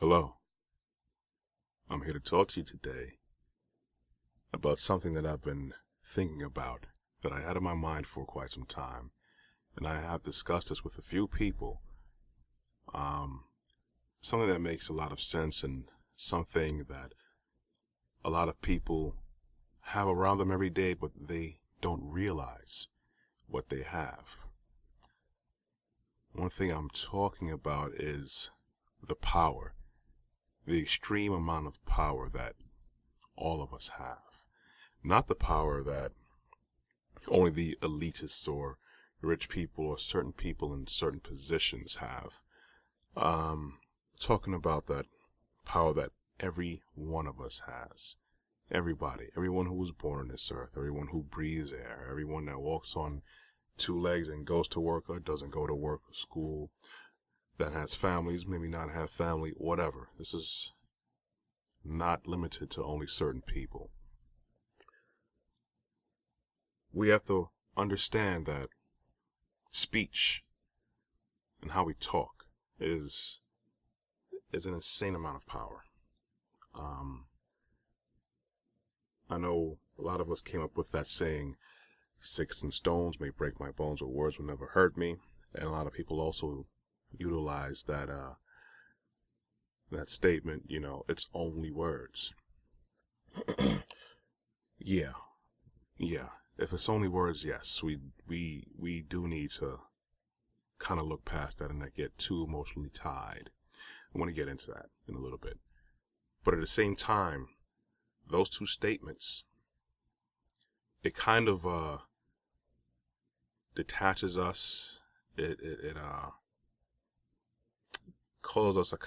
Hello, I'm here to talk to you today about something that I've been thinking about, that I had in my mind for quite some time, and I have discussed this with a few people. Something that makes a lot of sense and something that a lot of people have around them every day, but they don't realize what they have. One thing I'm talking about is the power, the extreme amount of power that all of us have. Not the power that only the elitists or rich people or certain people in certain positions have. Talking about that power that every one of us has. Everybody, everyone who was born on this earth, everyone who breathes air, everyone that walks on two legs and goes to work or doesn't go to work or school, that has families, maybe not have family, whatever. This is not limited to only certain people. We have to understand that speech and how we talk is an insane amount of power. I know a lot of us came up with that saying, "Sticks and stones may break my bones, but words will never hurt me." And a lot of people also utilize that statement, it's only words. Yeah. If it's only words, yes, we do need to kind of look past that and not get too emotionally tied. I want to get into that in a little bit. But at the same time, those two statements, it kind of detaches us. It causes us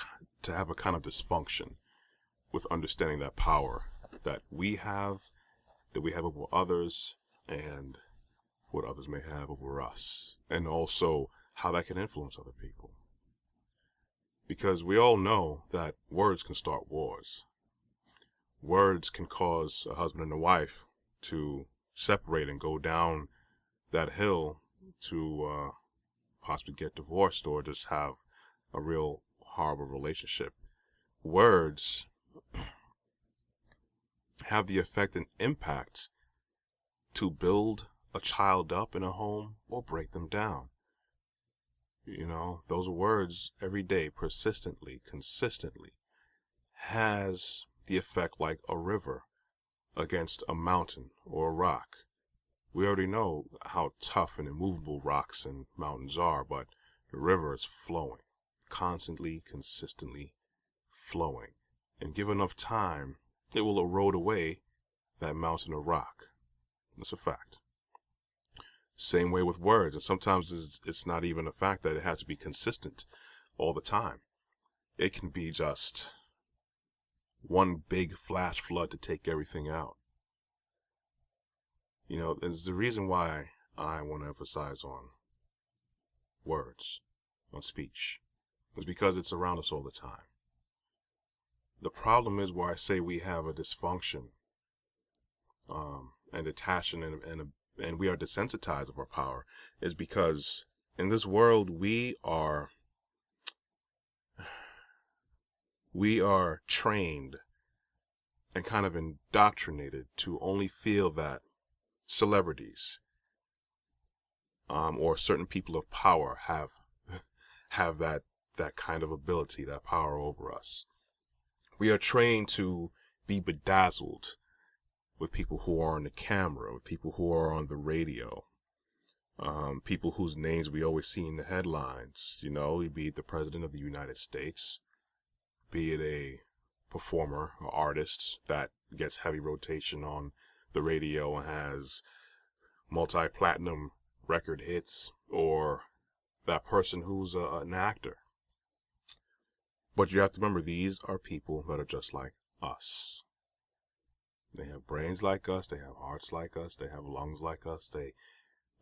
to have a kind of dysfunction with understanding that power that we have over others, and what others may have over us, and also how that can influence other people. Because we all know that words can start wars. Words can cause a husband and a wife to separate and go down that hill to possibly get divorced or just have a real horrible relationship. Words have the effect and impact to build a child up in a home or break them down. Those words every day, persistently, consistently, has the effect like a river against a mountain or a rock. We already know how tough and immovable rocks and mountains are, but the river is flowing, constantly, consistently flowing. And give enough time, it will erode away that mountain or rock. That's a fact. Same way with words, and sometimes it's not even a fact that it has to be consistent all the time. It can be just one big flash flood to take everything out. It's the reason why I want to emphasize on words, on speech. It's because it's around us all the time. The problem is where I say we have a dysfunction and detachment and we are desensitized of our power is because in this world we are trained and kind of indoctrinated to only feel that celebrities or certain people of power have that kind of ability, that power over us. We are trained to be bedazzled with people who are on the camera, with people who are on the radio, people whose names we always see in the headlines. Be it the President of the United States, be it a performer or artist that gets heavy rotation on the radio and has multi-platinum record hits, or that person who's an actor. But you have to remember, these are people that are just like us. They have brains like us, they have hearts like us, they have lungs like us, they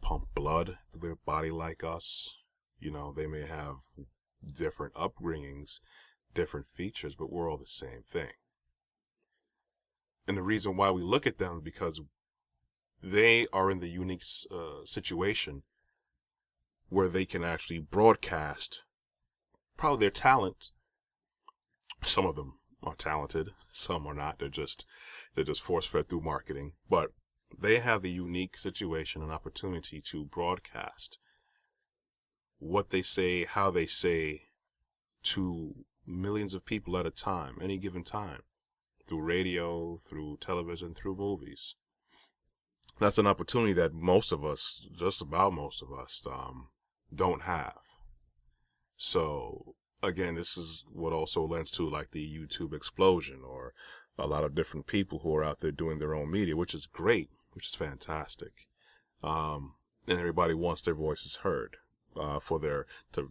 pump blood through their body like us. They may have different upbringings, different features, but we're all the same thing. And the reason why we look at them is because they are in the unique situation where they can actually broadcast probably their talent Some of them are talented, some are not. They're just force-fed through marketing. But they have the unique situation and opportunity to broadcast what they say, how they say, to millions of people at a time, any given time, through radio, through television, through movies. That's an opportunity that most of us, just about most of us, don't have. So again, this is what also lends to like the YouTube explosion, or a lot of different people who are out there doing their own media, which is great, which is fantastic. And everybody wants their voices heard, for their to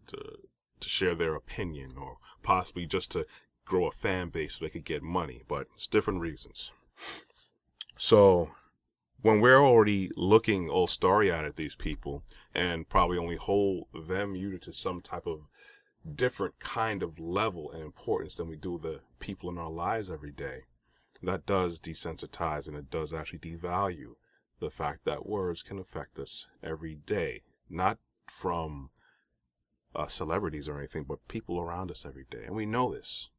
share their opinion, or possibly just to grow a fan base so they could get money, but it's different reasons. So when we're already looking all starry-eyed at these people and probably only hold them muted to some type of different kind of level and importance than we do the people in our lives every day, that does desensitize, and it does actually devalue the fact that words can affect us every day, not from celebrities or anything, but people around us every day. And we know this.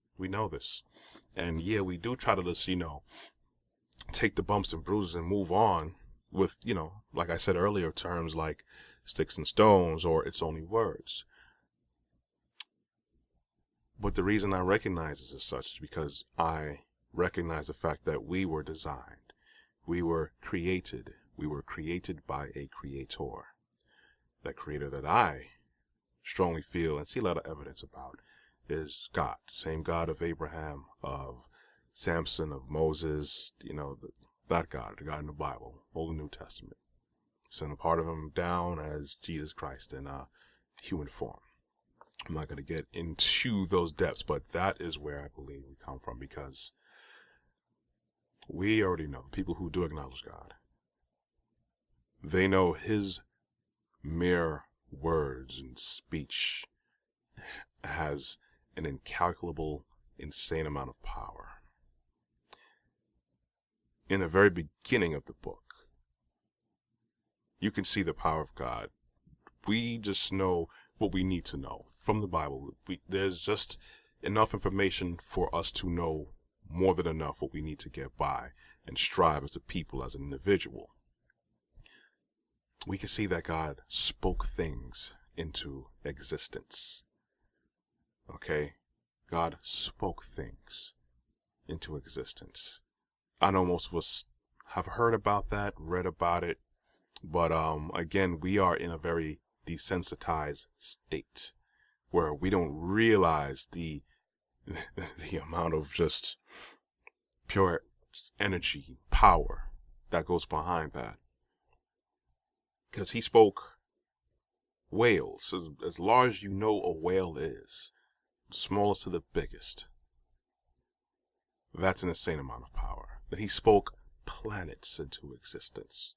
And yeah, we do try to just, take the bumps and bruises and move on with, like I said earlier, terms like sticks and stones or it's only words. But the reason I recognize this as such is because I recognize the fact that we were designed. We were created. We were created by a creator. That creator that I strongly feel and see a lot of evidence about is God. Same God of Abraham, of Samson, of Moses, that God, the God in the Bible, Old and New Testament. Sent a part of him down as Jesus Christ in human form. I'm not going to get into those depths, but that is where I believe we come from, because we already know, people who do acknowledge God, they know his mere words and speech has an incalculable, insane amount of power. In the very beginning of the book, you can see the power of God. We just know what we need to know from the Bible. There's just enough information for us to know more than enough what we need to get by and strive as a people, as an individual. We can see that God spoke things into existence. Okay? God spoke things into existence. I know most of us have heard about that, read about it, but again, we are in a very desensitized state where we don't realize the amount of just pure energy, power that goes behind that. Because he spoke whales, as large as you know a whale is, smallest to the biggest. That's an insane amount of power. That he spoke planets into existence.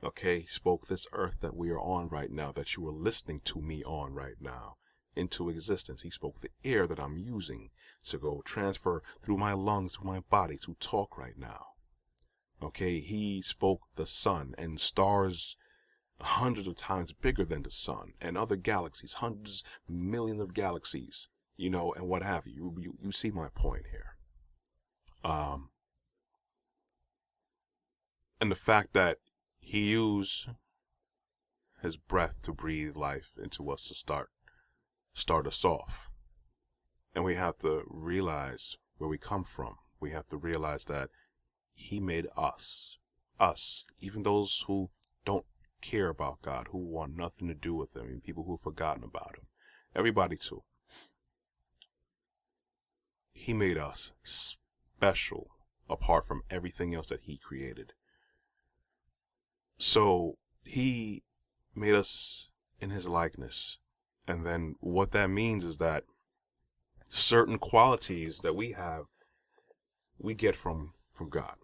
Okay, he spoke this earth that we are on right now, that you are listening to me on right now, into existence. He spoke the air that I'm using to go transfer through my lungs, through my body, to talk right now. Okay, he spoke the sun and stars hundreds of times bigger than the sun, and other galaxies, hundreds, millions of galaxies, and what have you. You see my point here. And the fact that he used his breath to breathe life into us to start us off. And we have to realize where we come from. We have to realize that he made us, even those who don't care about God, who want nothing to do with him, and people who've forgotten about him. Everybody too. He made us special apart from everything else that he created. So he made us in his likeness. And then what that means is that certain qualities that we have, we get from God.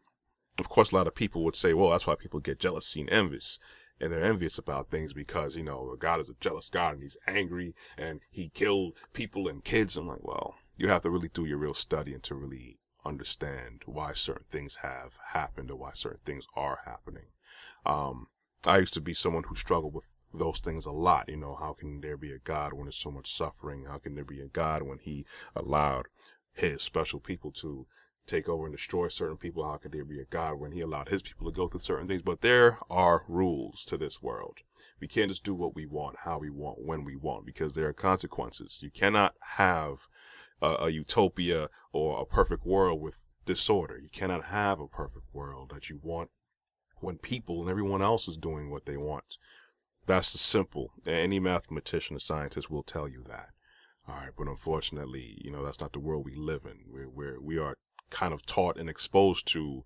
Of course, a lot of people would say, well, that's why people get jealous and envious. And they're envious about things because, God is a jealous God and he's angry and he killed people and kids. I'm like, well, you have to really do your real study and to really understand why certain things have happened or why certain things are happening. I used to be someone who struggled with those things a lot. How can there be a God when there's so much suffering? How can there be a God when he allowed his special people to take over and destroy certain people. How could there be a God when he allowed his people to go through certain things? But there are rules to this world. We can't just do what we want, how we want, when we want, because there are consequences. You cannot have a utopia or a perfect world with disorder. You cannot have a perfect world that you want when people and everyone else is doing what they want. That's the simple. Any mathematician or scientist will tell you that. All right, but unfortunately, that's not the world we live in. We are kind of taught and exposed to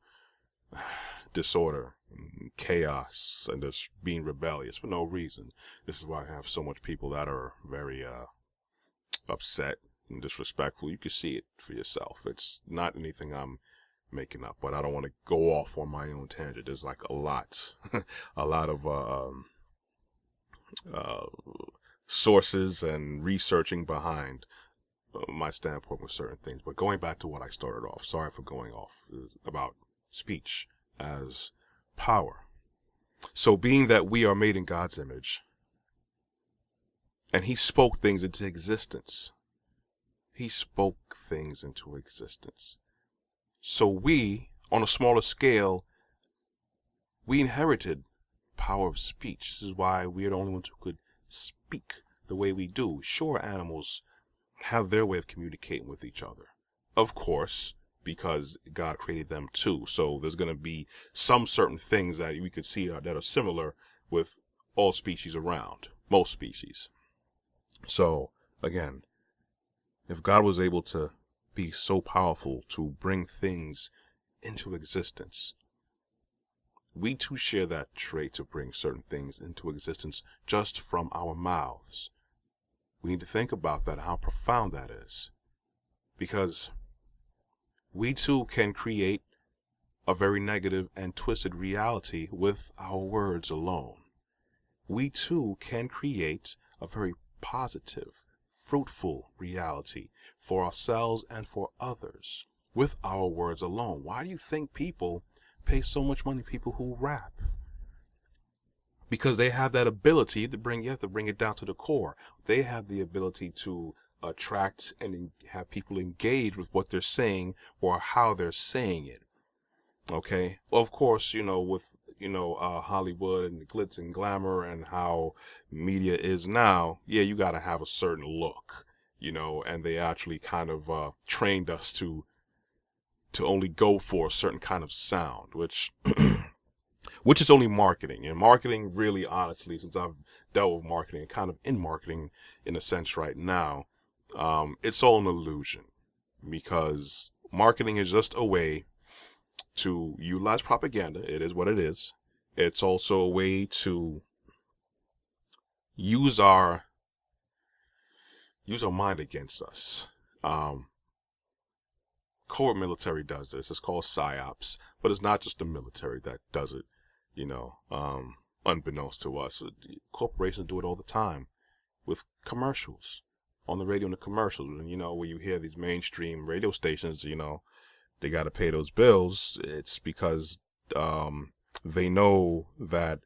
disorder, and chaos, and just being rebellious for no reason. This is why I have so much people that are very upset and disrespectful. You can see it for yourself. It's not anything I'm making up, but I don't want to go off on my own tangent. There's like a lot of sources and researching behind my standpoint with certain things. But going back to what I started off, sorry for going off, about speech as power. So being that we are made in God's image, and he spoke things into existence. He spoke things into existence. So we, on a smaller scale, we inherited power of speech. This is why we are the only ones who could speak the way we do. Sure, animals have their way of communicating with each other, of course, because God created them too. So there's going to be some certain things that we could see that are similar with all species around, most species. So again, if God was able to be so powerful to bring things into existence, we too share that trait to bring certain things into existence just from our mouths. We need to think about that, how profound that is. Because we too can create a very negative and twisted reality with our words alone. We too can create a very positive, fruitful reality for ourselves and for others with our words alone. Why do you think people pay so much money to people who rap? Because they have that ability to you have to bring it down to the core. They have the ability to attract and have people engage with what they're saying or how they're saying it. Okay? Well, of course, with Hollywood and the glitz and glamour and how media is now, yeah, you got to have a certain look, and they actually kind of trained us to only go for a certain kind of sound, which which is only marketing. And marketing, really, honestly, since I've dealt with marketing and kind of in marketing in a sense right now, it's all an illusion, because marketing is just a way to utilize propaganda. It is what it is. It's also a way to use our mind against us. Core military does this. It's called psyops, but it's not just the military that does it. Unbeknownst to us, corporations do it all the time with commercials on the radio and the commercials. And where you hear these mainstream radio stations, they got to pay those bills. It's because they know that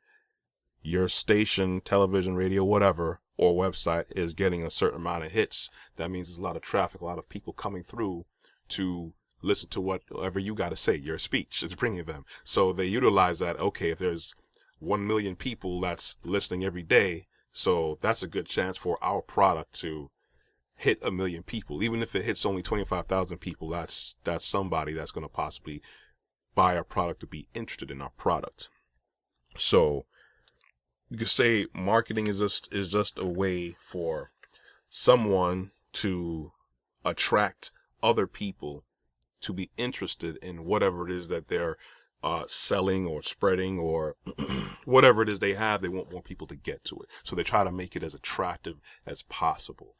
your station, television, radio, whatever, or website is getting a certain amount of hits. That means there's a lot of traffic, a lot of people coming through to listen to whatever you got to say. Your speech is bringing them. So they utilize that. Okay, if there's 1 million people that's listening every day, so that's a good chance for our product to hit 1 million people. Even if it hits only 25,000 people, that's somebody that's going to possibly buy our product, to be interested in our product. So you could say marketing is just a way for someone to attract other people to be interested in whatever it is that they're selling or spreading, or whatever it is they have. They want more people to get to it, so they try to make it as attractive as possible,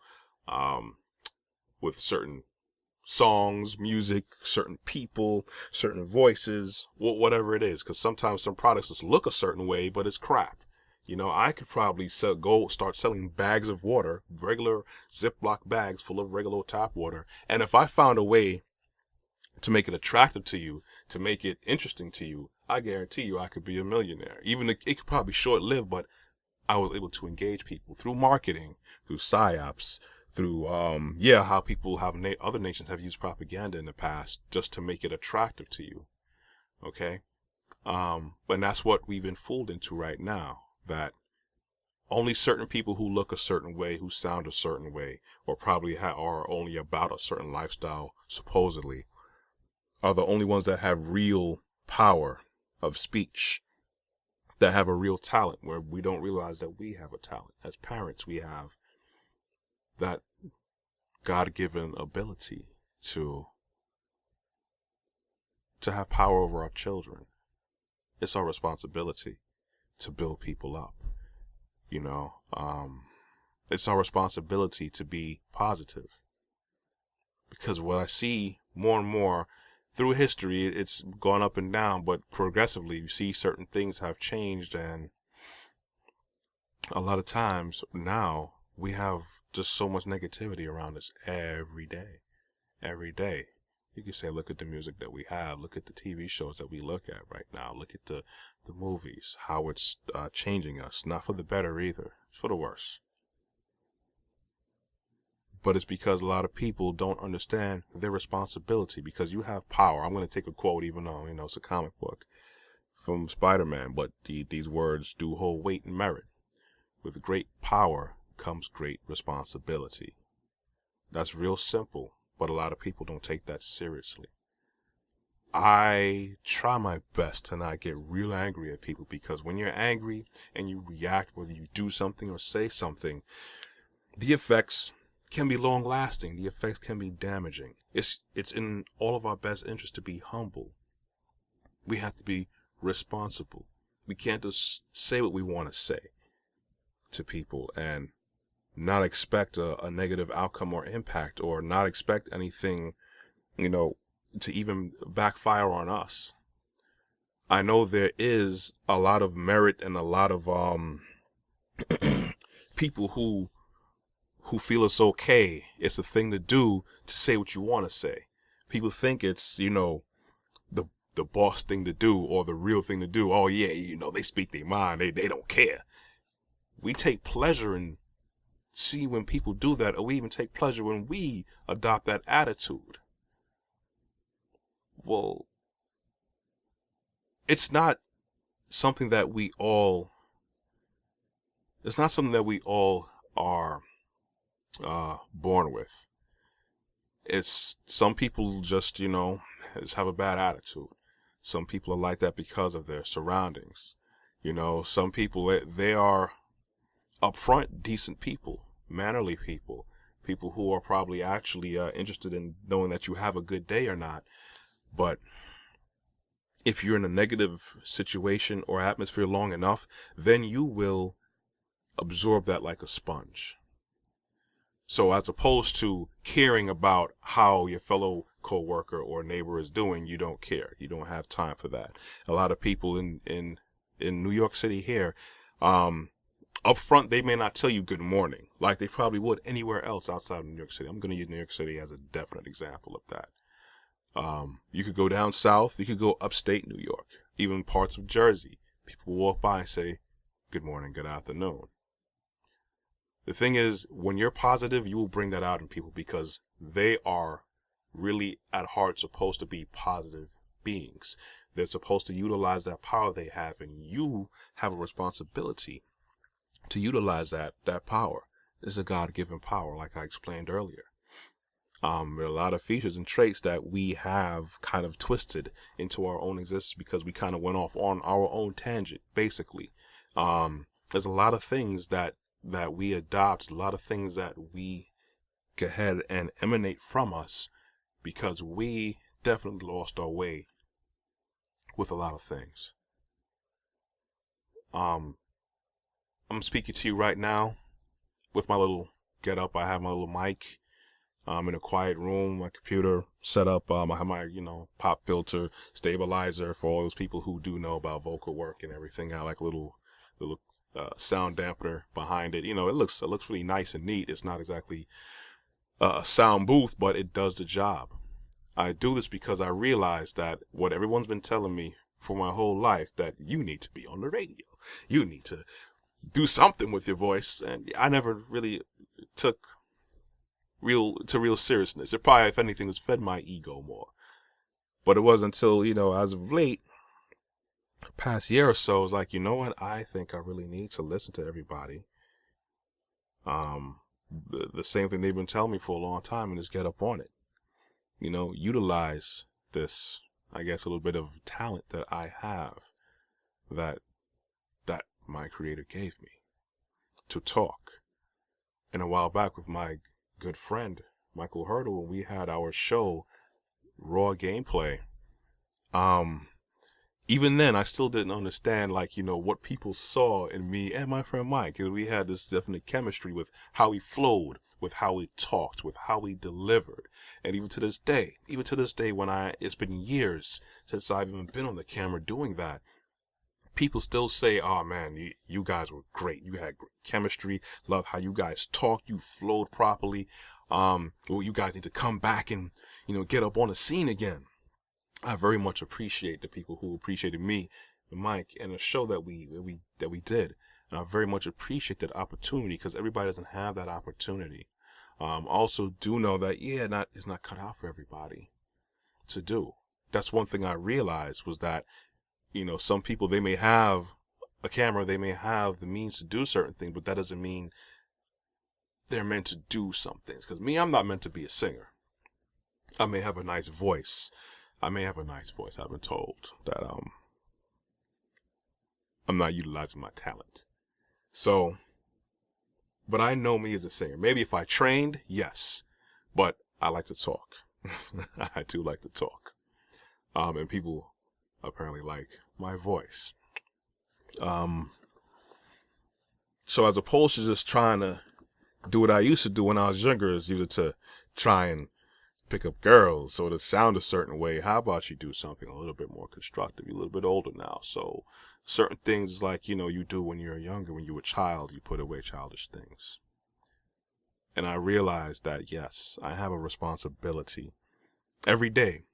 with certain songs, music, certain people, certain voices, whatever it is. Because sometimes some products just look a certain way, but it's crap. I could probably start selling bags of water, regular Ziploc bags full of regular tap water. And if I found a way to make it attractive to you, to make it interesting to you, I guarantee you I could be a millionaire. Even it could probably short-lived, but I was able to engage people through marketing, through psyops, through how people have other nations have used propaganda in the past just to make it attractive to you. Okay. But that's what we've been fooled into right now, that only certain people who look a certain way, who sound a certain way, or probably are only about a certain lifestyle, supposedly, are the only ones that have real power of speech, that have a real talent, where we don't realize that we have a talent. As parents, we have that God-given ability to have power over our children. It's our responsibility to build people up. You know, it's our responsibility to be positive. Because what I see more and more through history, it's gone up and down, but progressively you see certain things have changed, and a lot of times now we have just so much negativity around us every day. Every day. You can say, look at the music that we have, look at the TV shows that we look at right now, look at the movies, how it's changing us. Not for the better either, it's for the worse. But it's because a lot of people don't understand their responsibility, because you have power. I'm going to take a quote, even though, it's a comic book from Spider-Man, but these words do hold weight and merit. With great power comes great responsibility. That's real simple, but a lot of people don't take that seriously. I try my best to not get real angry at people, because when you're angry and you react, whether you do something or say something, the effects can be long lasting. The effects can be damaging. It's in all of our best interest to be humble. We have to be responsible. We can't just say what we want to say to people and not expect a negative outcome or impact, or not expect anything, to even backfire on us. I know there is a lot of merit and a lot of people who feel it's okay, it's a thing to do to say what you want to say. People think it's, the boss thing to do, or the real thing to do. Oh yeah, they speak their mind, they don't care. We take pleasure in see when people do that, or we even take pleasure when we adopt that attitude. Well, it's not something that we all are born with. It's some people just have a bad attitude. Some people are like that because of their surroundings. Some people, they are upfront decent people, mannerly people who are probably actually interested in knowing that you have a good day or not. But if you're in a negative situation or atmosphere long enough, then you will absorb that like a sponge. So as opposed to caring about how your fellow coworker or neighbor is doing, you don't care. You don't have time for that. A lot of people in New York City here, up front, they may not tell you good morning like they probably would anywhere else outside of New York City. I'm going to use New York City as a definite example of that. You could go down south, you could go upstate New York, even parts of Jersey. People walk by and say, good morning, good afternoon. The thing is, when you're positive, you will bring that out in people, because they are really at heart supposed to be positive beings. They're supposed to utilize that power they have, and you have a responsibility to utilize that power. It's a God-given power, like I explained earlier. There are a lot of features and traits that we have kind of twisted into our own existence because we kind of went off on our own tangent, basically. There's a lot of things that we adopt, a lot of things that we go ahead and emanate from us, because we definitely lost our way with a lot of things. I'm speaking to you right now with my little get up. I have my little mic. I'm in a quiet room, my computer set up. I have my, pop filter, stabilizer for all those people who do know about vocal work and everything. I like a little sound dampener behind it. It looks really nice and neat. It's not exactly a sound booth, but it does the job. I do this because I realize that what everyone's been telling me for my whole life, that you need to be on the radio. You need to do something with your voice. And I never really took real seriousness. It probably, if anything, has fed my ego more. But it wasn't until, as of late, past year or so, I was like, you know what? I think I really need to listen to everybody. The same thing they've been telling me for a long time, and just get up on it. Utilize this, I guess, a little bit of talent that I have, that my creator gave me, to talk. And a while back, with my good friend Michael Hurdle, when we had our show Raw Gameplay, even then I still didn't understand, what people saw in me and my friend Mike. We had this definite chemistry with how we flowed, with how we talked, with how we delivered. And even to this day, when it's been years since I've even been on the camera doing that, people still say, oh man, you guys were great. You had great chemistry. Love how you guys talked. You flowed properly. Well, you guys need to come back and, get up on the scene again. I very much appreciate the people who appreciated me and Mike and the show that we did. And I very much appreciate that opportunity, because everybody doesn't have that opportunity. Also do know that, it's not cut out for everybody to do. That's one thing I realized, was that, some people, they may have a camera, they may have the means to do certain things, but that doesn't mean they're meant to do some things. Because me, I'm not meant to be a singer. I may have a nice voice. I've been told that I'm not utilizing my talent. So, but I know me as a singer. Maybe if I trained, yes. But I like to talk. I do like to talk. And people apparently like my voice. So as opposed to just trying to do what I used to do when I was younger, is either to try and pick up girls or to sound a certain way, how about you do something a little bit more constructive? You're a little bit older now, so certain things you do when you're younger, when you were a child, you put away childish things. And I realized that, yes, I have a responsibility every day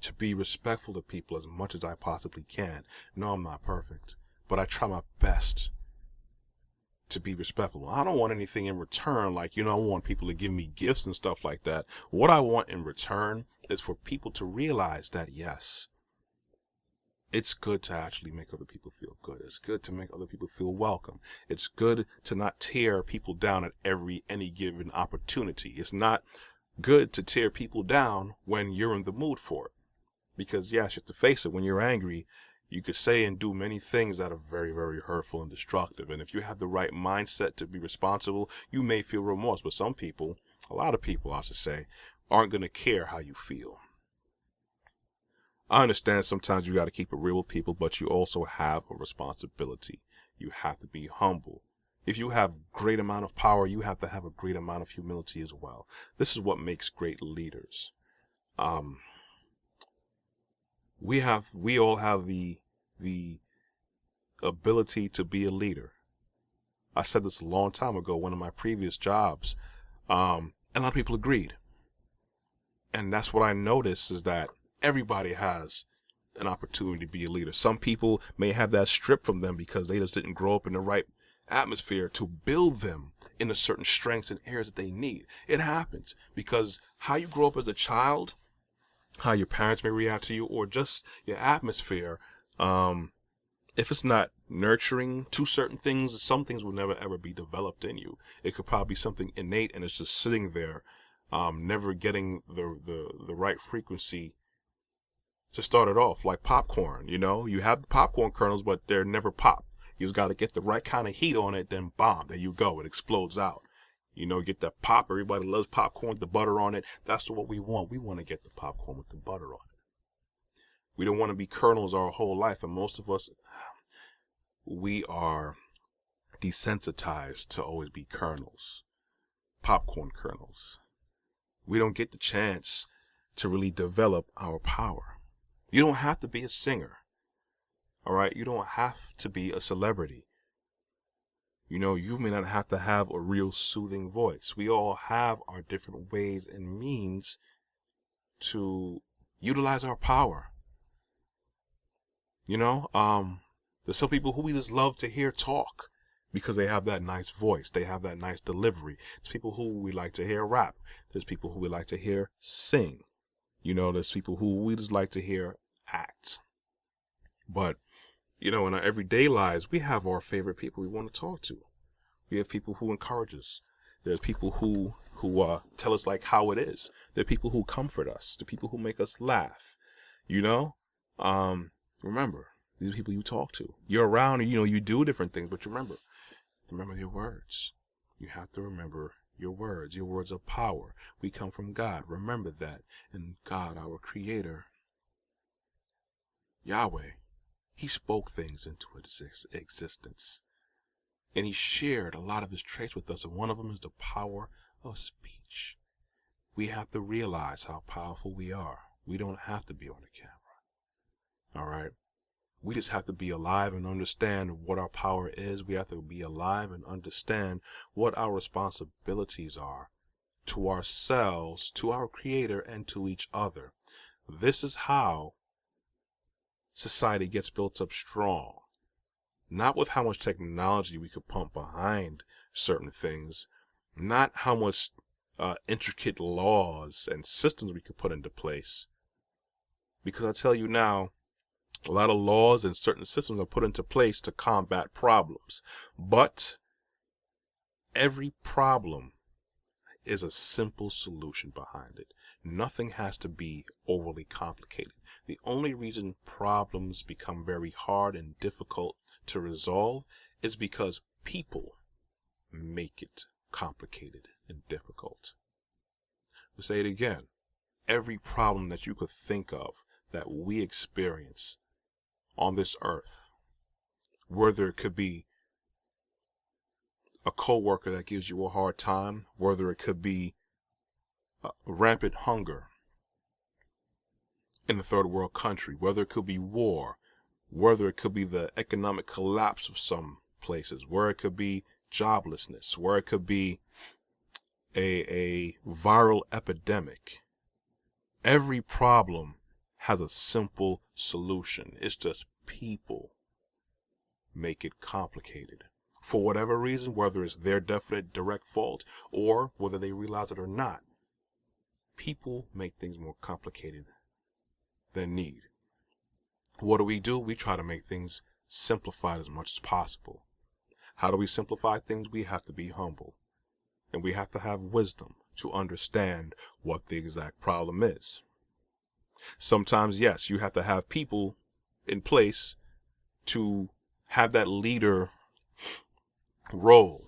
to be respectful to people as much as I possibly can. No, I'm not perfect, but I try my best to be respectful. I don't want anything in return, I want people to give me gifts and stuff like that. What I want in return is for people to realize that, yes, it's good to actually make other people feel good. It's good to make other people feel welcome. It's good to not tear people down at any given opportunity. It's not good to tear people down when you're in the mood for it. Because, yes, you have to face it, when you're angry, you could say and do many things that are very, very hurtful and destructive. And if you have the right mindset to be responsible, you may feel remorse. But some people, a lot of people, I should say, aren't going to care how you feel. I understand sometimes you got to keep it real with people, but you also have a responsibility. You have to be humble. If you have great amount of power, you have to have a great amount of humility as well. This is what makes great leaders. We all have the ability to be a leader. I said this a long time ago, one of my previous jobs, and a lot of people agreed. And that's what I noticed, is that everybody has an opportunity to be a leader. Some people may have that stripped from them because they just didn't grow up in the right atmosphere to build them in a certain strengths and areas that they need. It happens because how you grow up as a child, how your parents may react to you, or just your atmosphere, if it's not nurturing to certain things, some things will never ever be developed in you. It could probably be something innate and it's just sitting there, never getting the right frequency to start it off. Like popcorn, you have the popcorn kernels, but they're never popped. You just got to get the right kind of heat on it, then bomb, there you go, it explodes out. Get that pop. Everybody loves popcorn with the butter on it. That's what we want. We want to get the popcorn with the butter on it. We don't want to be kernels our whole life. And most of us, we are desensitized to always be kernels, popcorn kernels. We don't get the chance to really develop our power. You don't have to be a singer. All right. You don't have to be a celebrity. You may not have to have a real soothing voice. We all have our different ways and means to utilize our power. There's some people who we just love to hear talk. because they have that nice voice. They have that nice delivery. There's people who we like to hear rap. There's people who we like to hear sing. There's people who we just like to hear act. But, in our everyday lives, we have our favorite people we want to talk to. We have people who encourage us. There's people who tell us like how it is. There are people who comfort us. The people who make us laugh. Remember, these are people you talk to. You're around and, you do different things, but remember your words. You have to remember your words. Your words are power. We come from God. Remember that. And God, our Creator, Yahweh, He spoke things into existence. And He shared a lot of His traits with us. And one of them is the power of speech. We have to realize how powerful we are. We don't have to be on the camera. All right? We just have to be alive and understand what our power is. We have to be alive and understand what our responsibilities are to ourselves, to our Creator, and to each other. This is how society gets built up strong. Not with how much technology we could pump behind certain things, not how much intricate laws and systems we could put into place. Because I tell you now, a lot of laws and certain systems are put into place to combat problems. But every problem is a simple solution behind it. Nothing has to be overly complicated. The only reason problems become very hard and difficult to resolve is because people make it complicated and difficult. We'll say it again. Every problem that you could think of that we experience on this earth, whether it could be a coworker that gives you a hard time, whether it could be rampant hunger in a third world country, whether it could be war, whether it could be the economic collapse of some places, where it could be joblessness, where it could be a viral epidemic. Every problem has a simple solution. It's just people make it complicated. For whatever reason, whether it's their definite direct fault or whether they realize it or not, people make things more complicated than need. What do? We try to make things simplified as much as possible. How do we simplify things? We have to be humble. And we have to have wisdom to understand what the exact problem is. Sometimes, yes, you have to have people in place to have that leader role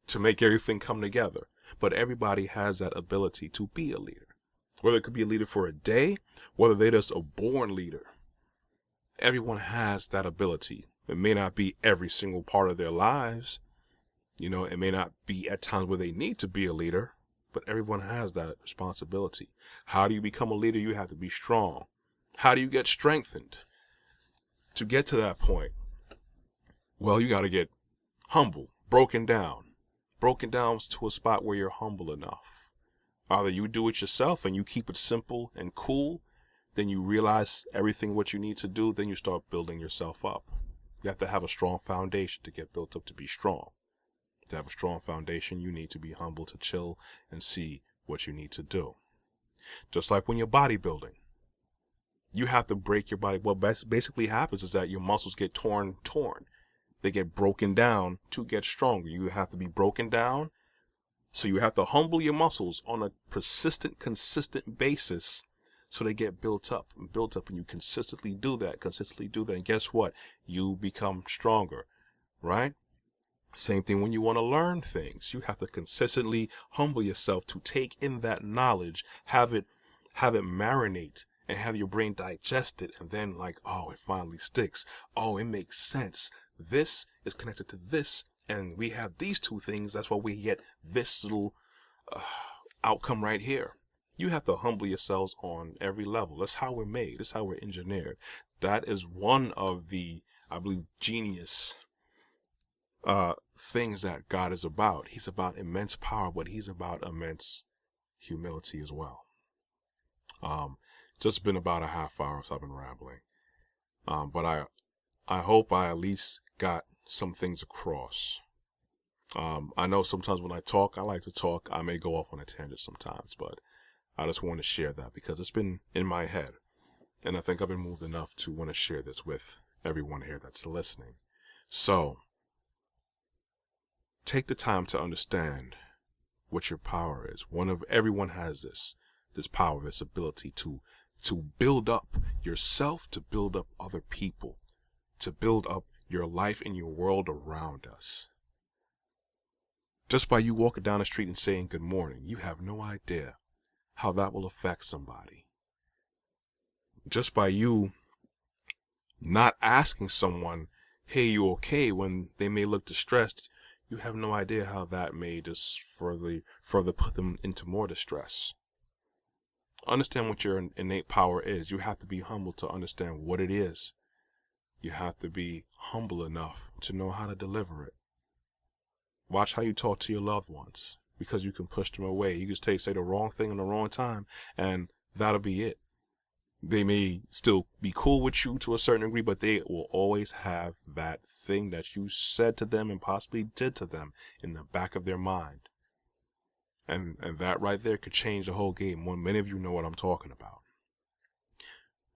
to make everything come together. But everybody has that ability to be a leader. Whether it could be a leader for a day, whether they're just a born leader. Everyone has that ability. It may not be every single part of their lives. It may not be at times where they need to be a leader, but everyone has that responsibility. How do you become a leader? You have to be strong. How do you get strengthened to get to that point? Well, you got to get humble, broken down to a spot where you're humble enough. Either you do it yourself and you keep it simple and cool, then you realize everything what you need to do, then you start building yourself up. You have to have a strong foundation to get built up to be strong. To have a strong foundation, you need to be humble, to chill and see what you need to do. Just like when you're bodybuilding, you have to break your body. What basically happens is that your muscles get torn. They get broken down to get stronger. You have to be broken down. So you have to humble your muscles on a persistent, consistent basis so they get built up, and you consistently do that. And guess what? You become stronger, right? Same thing when you want to learn things. You have to consistently humble yourself to take in that knowledge, have it marinate, and have your brain digest it, and then it finally sticks. Oh, it makes sense. This is connected to this, and we have these two things. That's why we get this little outcome right here. You have to humble yourselves on every level. That's how we're made. That's how we're engineered. That is one of the, I believe, genius things that God is about. He's about immense power, but he's about immense humility as well. Just been about a half hour, so I've been rambling. But I hope I at least got some things across. I know sometimes when I talk, I like to talk. I may go off on a tangent sometimes, but I just want to share that because it's been in my head. And I think I've been moved enough to want to share this with everyone here that's listening. So, take the time to understand what your power is. Everyone has this power, this ability to build up yourself, to build up other people, to build up your life and your world around us. Just by you walking down the street and saying good morning, you have no idea how that will affect somebody. Just by you not asking someone, hey, you okay, when they may look distressed, you have no idea how that may just further put them into more distress. Understand what your innate power is. You have to be humble to understand what it is. You have to be humble enough to know how to deliver it. Watch how you talk to your loved ones, because you can push them away. You can say the wrong thing in the wrong time, and that'll be it. They may still be cool with you to a certain degree, but they will always have that thing that you said to them and possibly did to them in the back of their mind. And that right there could change the whole game. Many of you know what I'm talking about.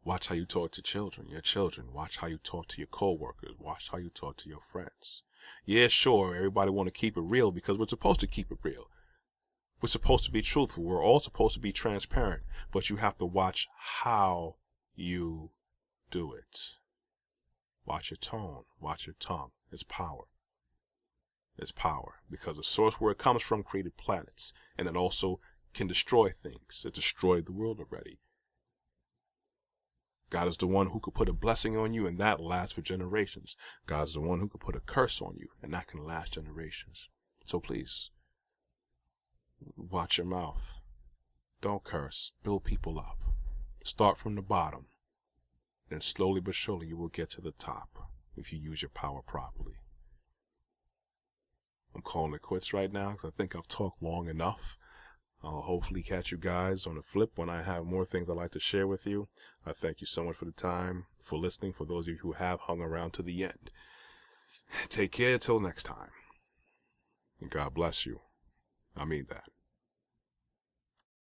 Watch how you talk to your children. Watch how you talk to your coworkers. Watch how you talk to your friends. Yeah, sure, everybody want to keep it real because we're supposed to keep it real. We're supposed to be truthful. We're all supposed to be transparent. But you have to watch how you do it. Watch your tone. Watch your tongue. It's power. It's power. Because the source where it comes from created planets. And it also can destroy things. It destroyed the world already. God is the one who could put a blessing on you, and that lasts for generations. God is the one who could put a curse on you, and that can last generations. So please, watch your mouth. Don't curse. Build people up. Start from the bottom. And slowly but surely you will get to the top if you use your power properly. I'm calling it quits right now because I think I've talked long enough. I'll hopefully catch you guys on the flip when I have more things I'd like to share with you. I thank you so much for the time, for listening, for those of you who have hung around to the end. Take care till next time. And God bless you. I mean that.